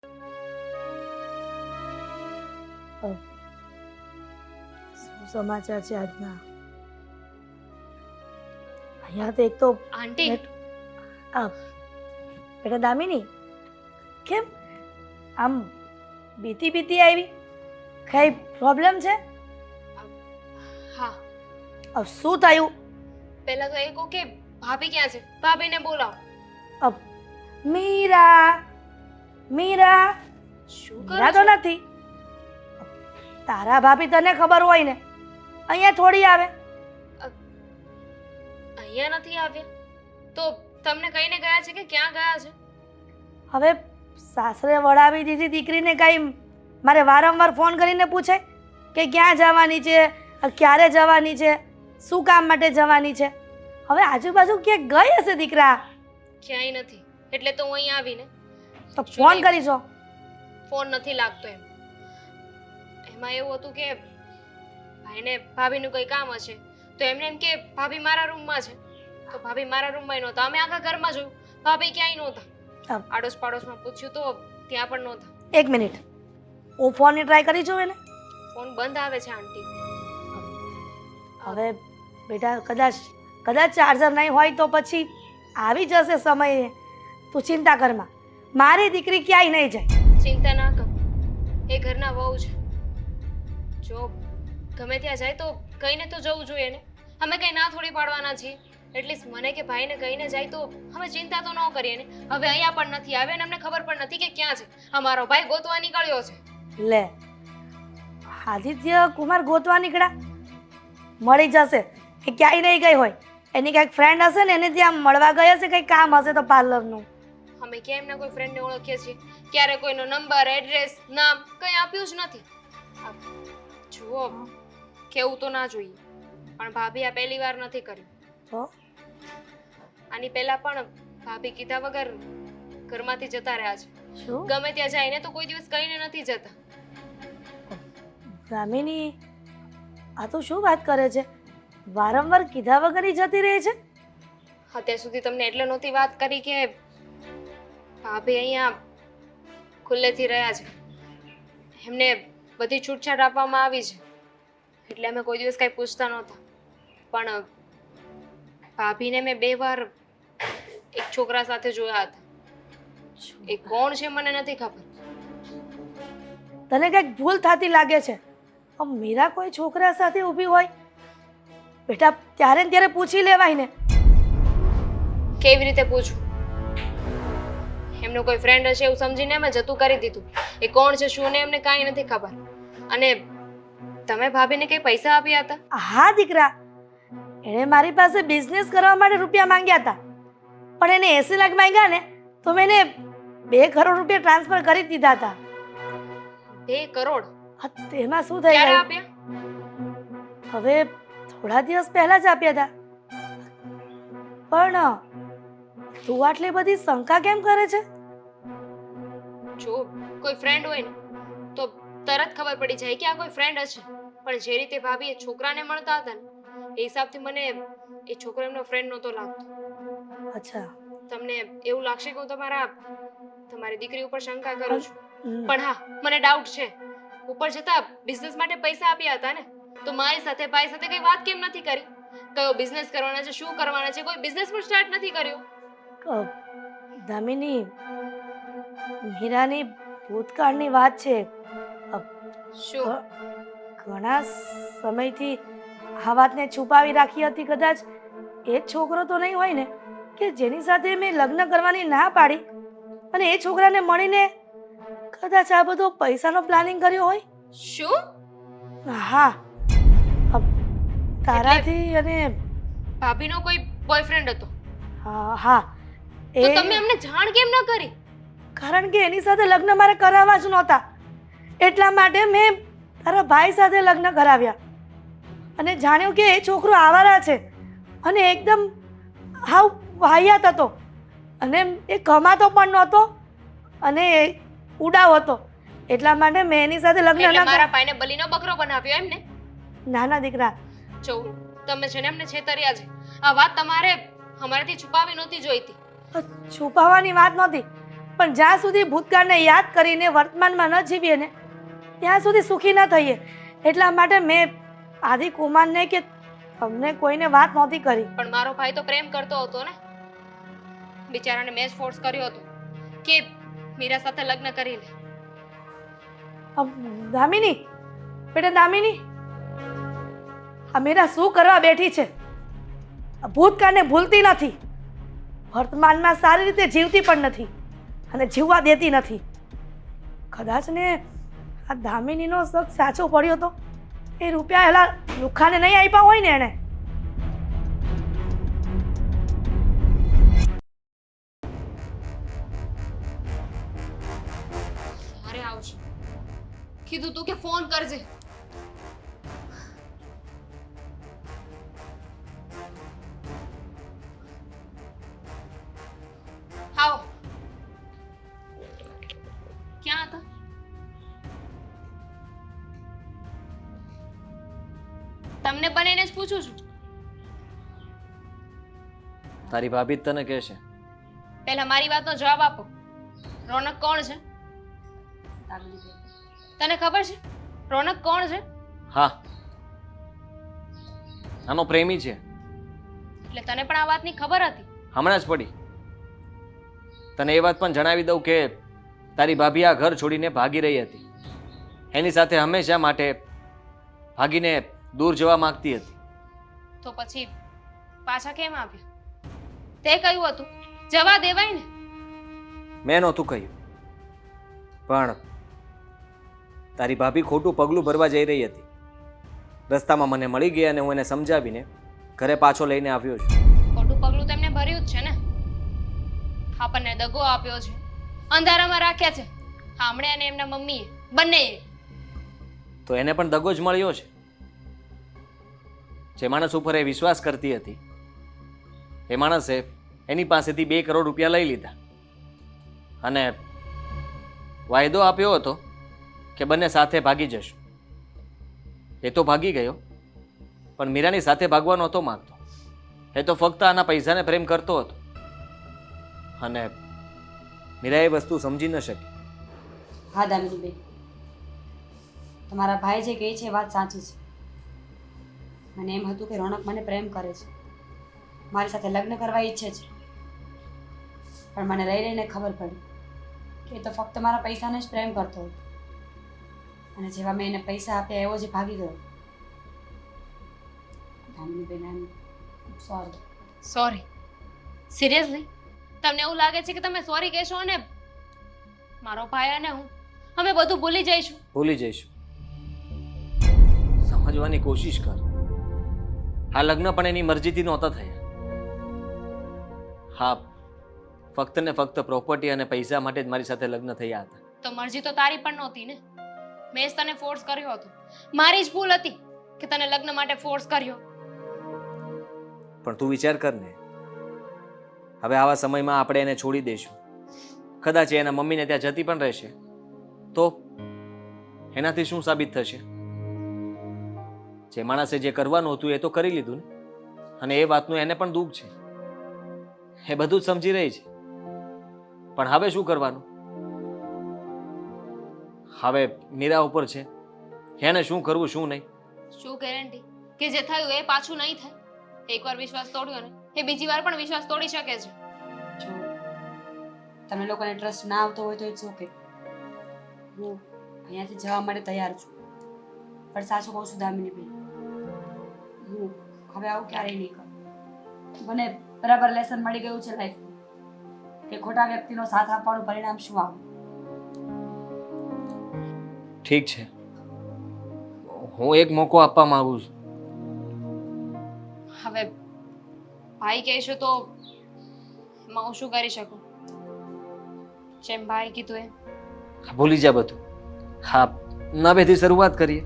શું સમાચાર છે આજના? અહીંયા તો એક તો આંટી બેટા દામિની, કેમ આમ બીતી બીતી આવી? કઈ પ્રોબ્લેમ છે? હા, શું થયું? પહેલા તો એ કહો કે ભાભી ક્યાં છે? ભાભીને બોલાવો. મીરા, મીરા શું મીરા કરો તો છો? નથી. તારા ભાભી તને ખબર હોય ને, અહીંયા થોડી આવે. અહીંયા નથી આવ્યા તો તમને કહીને ગયા છે કે ક્યાં ગયા છે? હવે સાસરે વળાવી દીધી દીકરીને, કઈ મારે વારંવાર ફોન કરીને પૂછે કે ક્યાં જવાની છે, ક્યારે જવાની છે, શું કામ માટે જવાની છે? હવે આજુબાજુ ક્યાંક ગઈ હશે દીકરા. ક્યાંય નથી એટલે તો હું અહીં આવીને. તો ફોન કરીશો? ફોન નથી લાગતો એમાં એવું હતું કે ભાઈને ભાભીનું કંઈ કામ હશે તો એમને એમ કે ભાભી મારા રૂમમાં છે, તો ભાભી મારા રૂમમાં નહોતા. અમે આખા ઘરમાં જોયું, ભાભી ક્યાંય નહોતા. આડોશ પાડોશમાં પૂછ્યું તો ત્યાં પણ નહોતા. એક મિનિટ, હું ફોનની ટ્રાય કરી જોઉં એને. ફોન બંધ આવે છે આંટી. હવે બેટા કદાચ ચાર્જર નહીં હોય તો પછી આવી જશે સમયે. તું ચિંતા કરમાં, મારી દીકરી ક્યાંય નહીં જાય. ચિંતા ના કર, એ ઘરના વહુ છે. જો ગમે ત્યાં જાય તો કહીને તો જવું જોઈએ ને. અમે કઈ ના થોડી પાડવાના છીએ. એટલીસ્ટ મને કે ભાઈને કહીને જાય તો અમે ચિંતા તો ન કરીએ ને. હવે અહીંયા પણ નથી આવ્યા અને અમને ખબર પણ નથી કે ક્યાં છે. અમારો ભાઈ ગોતવા નીકળ્યો છે. લે, આદિત્ય કુમાર ગોતવા નીકળ્યા? મળી જશે. એ ક્યાંય નહીં ગઈ હોય, એની કંઈક ફ્રેન્ડ હશે ને, એને ત્યાં મળવા ગઈ હશે, કંઈક કામ હશે તો પાર્લરનું. અમે ક્યાં એમના કોઈ ફ્રેન્ડને ઓળખીએ છીએ? ક્યારે કોઈનો નંબર, એડ્રેસ, નામ કંઈ આપ્યું જ નથી. જુઓ, કેવું તો ના જોઈએ પણ ભાભી આ પહેલી વાર નથી કર્યું. તો આની પહેલા પણ ભાભી કીધા વગર ઘરમાંથી જતા રહ્યા છે. શું ગમે ત્યાં જાય ને તો કોઈ દિવસ કહીને નથી જતા. દામિની, આ તો શું વાત કરે છે? વારંવાર કીધા વગર ઈ જતી રહે છે? અત્યાર સુધી તમને એટલે નહોતી વાત કરી કે ભાભી અહીંયા ખુલ્લેથી રહ્યા છે. એમને બધી છૂટછાટ આપવામાં આવી છે એટલે અમે કોઈ દિવસ કાંઈ પૂછતા નહોતા. પણ ભાભીને મેં 2 વાર એક છોકરા સાથે જોયા હતા. એ કોણ છે મને નથી ખબર. તને કંઈક ભૂલ થતી લાગે છે. મીરા કોઈ છોકરા સાથે ઊભી હોય બેટા, ત્યારે ને ત્યારે પૂછી લેવાય ને. કેવી રીતે પૂછું? એમનો કોઈ ફ્રેન્ડ હશે એવું સમજીને મેં જતું કરી દીધું. એ કોણ છે શું ને એમને કાંઈ નથી ખબર. અને તમે ભાભીને કઈ પૈસા આપ્યા હતા? હા દીકરા, એણે મારી પાસે બિઝનેસ કરવા માટે રૂપિયા માંગ્યા હતા, પણ એને 80 લાખ માંગ્યા ને તો મેં એને 2 કરોડ રૂપિયા ટ્રાન્સફર કરી દીધા હતા. 2 કરોડ? તેમાં શું થઈ ક્યારે ગયું? આપ્યા? હવે થોડા દિવસ પહેલા જ આપ્યા હતા. પણ તું આટલી બધી શંકા કેમ કરે છે? જો કોઈ ફ્રેન્ડ હોય ને તો તરત ખબર પડી જાય કે આ કોઈ ફ્રેન્ડ હશે. પણ જે રીતે ભાભી એ છોકરાને મળતા હતા ને એ હિસાબથી મને એ છોકરો એમનો ફ્રેન્ડ નહોતો લાગતો. અચ્છા, તમને એવું લાગશે કે હું તમારી દીકરી ઉપર શંકા કરું છું, હમ. પણ હા મને ડાઉટ છે. ઉપર જતા બિઝનેસ માટે પૈસા આપ્યા હતા ને તો મારી સાથે ભાઈ સાથે કઈ વાત કેમ નથી કરી? કયો બિઝનેસ કરવાના છે, શું કરવાના છે? કોઈ બિઝનેસ પણ સ્ટાર્ટ નથી કર્યો. દામિની, મીરાની ભૂતકાળની વાત છે. શું? ઘણા સમયથી આ વાતને છુપાવી રાખી હતી. કદાચ એ જ છોકરો તો નહીં હોય ને કે જેની સાથે મેં લગ્ન કરવાની ના પાડી અને એ છોકરાને મળીને કદાચ આ બધો પૈસાનો પ્લાનિંગ કર્યો હોય. શું? હા, તારાથી અને ભાભીનો કોઈ બોયફ્રેન્ડ હતો? હા તો તમે અમને જાણ કેમ ન કરી? કારણ કે એની સાથે લગ્ન મારે કરાવવા જ નહોતા, એટલા માટે મેં તારા ભાઈ સાથે લગ્ન કરાવ્યા અને જાણ્યું કે એ છોકરો આવારા છે અને એકદમ હાવ વાહિયાત હતો અને એ કમાતો પણ નહોતો અને એ ઉડાવ હતો. એટલા માટે મેં એની સાથે લગ્ન એટલે ન મારા ભાઈને બલીનો બકરો બનાવ્યો એમ ને? નાના દીકરા, જો તમે છે ને એમને છેતર્યા છે. આ વાત તમારે અમારાથી છુપાવી નહોતી જોઈતી. છુપાવવાની વાત નહોતી, પણ જ્યાં સુધી ભૂતકાળને યાદ કરીને વર્તમાનમાં ન જીવીએ ને ત્યાં સુધી સુખી ન થઈએ. એટલા માટે મેં આદિ કુમારને કે તમને કોઈને વાત નહોતી કરી. પણ મારો ભાઈ તો પ્રેમ કરતો હતો ને. બિચારાને મેં જ ફોર્સ કર્યો હતો કે મીરા સાથે લગ્ન કરી લે. દામિની, બેટા દામિની, આ મીરા શું કરવા બેઠી છે? ભૂતકાળને ભૂલતી નથી, વર્તમાનમાં સારી રીતે જીવતી પણ નથી અને જીવવા દેતી નથી. કદાચ ને આ દામિનીનો શક સાચો પડ્યો તો એ રૂપિયા એલા લુખાને નહીં આપ્યા હોય ને એણે. અરે આવશે, કીધું તું કે ફોન કરજે. આવો. ક્યાં હતા? તમને બનેને જ પૂછું છું. તારી ભાભી જ તને કહે છે. પહેલા મારી વાતનો જવાબ આપો. રોનક કોણ છે? તને ખબર છે રોનક કોણ છે? હા, આનો પ્રેમી છે. એટલે તને પણ આ વાતની ખબર હતી? હમણાં જ પડી. તને એ વાત પણ જણાવી દઉં કે તારી ભાભી આ ઘર છોડીને ભાગી રહી હતી. એની સાથે હંમેશા માટે ભાગીને દૂર જવા માંગતી હતી. તો પછી પાછા કેમ આવ્યા? તે કહ્યું હતું જવા દેવાય ને. મેં નહોતું કહ્યું, પણ તારી ભાભી ખોટું પગલું ભરવા જઈ રહી હતી. રસ્તામાં મને મળી ગઈ અને હું એને સમજાવીને ઘરે પાછો લઈને આવ્યો છું. ખોટું પગલું તેમને ભર્યું જ છે ને. આપણને દગો આપ્યો છે, અંધારામાં રાખ્યા છે આમણે અને એમના મમ્મીએ બંનેએ. તો એને પણ દગો જ મળ્યો છે. જે માણસ ઉપર એ વિશ્વાસ કરતી હતી એ માણસે એની પાસેથી 2 કરોડ રૂપિયા લઈ લીધા અને વાયદો આપ્યો હતો કે બંને સાથે ભાગી જશું. એ તો ભાગી ગયો, પણ મીરાની સાથે ભાગવા નહોતો માંગતો. એ તો ફક્ત આના પૈસાને પ્રેમ કરતો હતો અને મીરા એ વસ્તુ સમજી ન શકી. હા દામિનીબેન, તમારા ભાઈ જે કહે છે એ વાત સાચી છે. મને એમ હતું કે રોનક મને પ્રેમ કરે છે, મારી સાથે લગ્ન કરવા ઈચ્છે છે, પણ મને રહી રહીને ખબર પડી કે એ તો ફક્ત મારા પૈસાને જ પ્રેમ કરતો હતો અને જેવા મેં એને પૈસા આપ્યા એવો જ ભાગી ગયો. દામિનીબેન, આઈ એમ સોરી. સોરી? સિરિયસલી? તમને એવું લાગે છે કે તમે સોરી કહેશો અને મારો ભાઈ અને હું અમે બધું ભૂલી જઈશું? ભૂલી જઈશું. સમજવાની કોશિશ કર. આ લગ્ન પણ એની મરજીથી નહોતા થયા. હા, ફક્ત ને ફક્ત પ્રોપર્ટી અને પૈસા માટે જ મારી સાથે લગ્ન થયા હતા. તો મરજી તો તારી પણ નહોતી ને. મેં જ તને ફોર્સ કર્યો હતો. મારી જ ભૂલ હતી કે તને લગ્ન માટે ફોર્સ કર્યો. પણ તું વિચાર કર ને, હવે આવા સમયમાં આપણે એને છોડી દઈશું, કદાચ એના મમ્મીને ત્યાં જતી પણ રહેશે, તો એનાથી શું સાબિત થશે? જે માણસે જે કરવાનું હતું એ તો કરી લીધું ને, અને એ વાતનું એને પણ દુઃખ છે. એ બધું જ સમજી રહી છે, પણ હવે શું કરવાનું? હવે મીરા ઉપર છે, એને શું કરવું શું નહીં. શું ગેરંટી કે જે થયું એ પાછું નહીં થાય? એકવાર વિશ્વાસ તોડ્યો ને એ બીજી વાર પણ વિશ્વાસ તોડી શકે છે. જો તમે લોકોને ટ્રસ્ટ ના આવતો હોય તો ઇટ્સ ઓકે. હું અહીંયાથી જવા માટે તૈયાર છું, પણ સાચું કહું છું દામિનીબેન, હું હવે આવું ક્યારેય નહીં કરું. મને બરાબર લેસન મળી ગયું છે લાઈફનું કે ખોટા વ્યક્તિનો સાથ આપવાનું પરિણામ શું આવે. ઠીક છે, હું એક મોકો આપવા માંગુ છું. હવે ભાઈ કહેશો તો એમાં હું શું કરી શકું? જેમ ભાઈ કીધું એમ. ભૂલી જા બધું. હા, નવેથી શરૂઆત કરીએ.